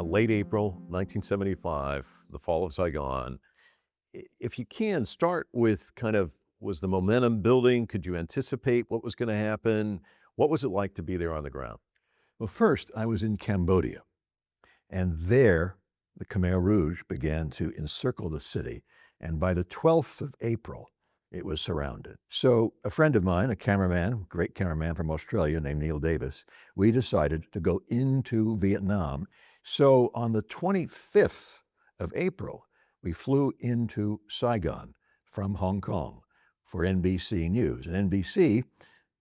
Late April 1975, the fall of Saigon. If you can, start with kind of, was the momentum building? Could you anticipate what was going to happen? What was it like to be there on the ground? Well, first, I was in Cambodia, and there the Khmer Rouge began to encircle the city. And by the 12th of April, it was surrounded. So, a friend of mine, a cameraman, great cameraman from Australia named Neil Davis, we decided to go into Vietnam. So, on the 25th of April, we flew into Saigon from Hong Kong for NBC News. And NBC,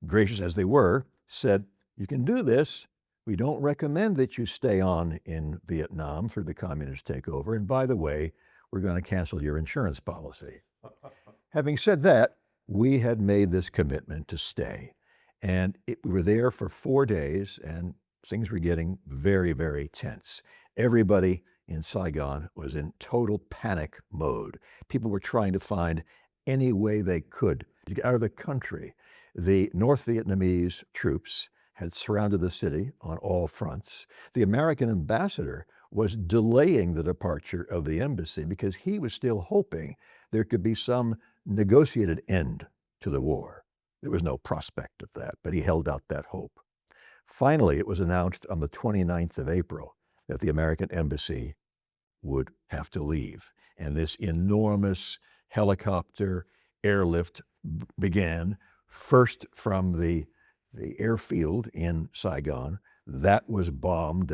gracious as they were, said, "You can do this. We don't recommend that you stay on in Vietnam for the communist takeover. And by the way, we're going to cancel your insurance policy." Having said that, we had made this commitment to stay. And we were there for 4 days, and things were getting very, very tense. Everybody in Saigon was in total panic mode. People were trying to find any way they could to get out of the country. The North Vietnamese troops had surrounded the city on all fronts. The American ambassador was delaying the departure of the embassy because he was still hoping there could be some negotiated end to the war. There was no prospect of that, but he held out that hope. Finally, it was announced on the 29th of April that the American embassy would have to leave. And this enormous helicopter airlift began, first from the airfield in Saigon. That was bombed.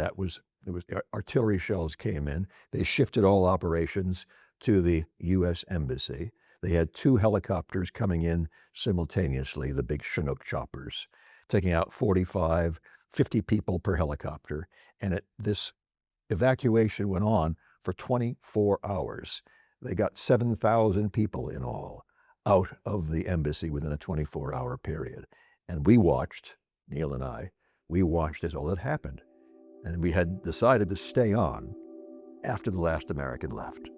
Artillery shells came in. They shifted all operations to the U.S. Embassy. They had two helicopters coming in simultaneously, the big Chinook choppers, taking out 45, 50 people per helicopter. And this evacuation went on for 24 hours. They got 7,000 people in all out of the embassy within a 24-hour period. And we watched, Neil and I, we watched as all that happened. And we had decided to stay on after the last American left.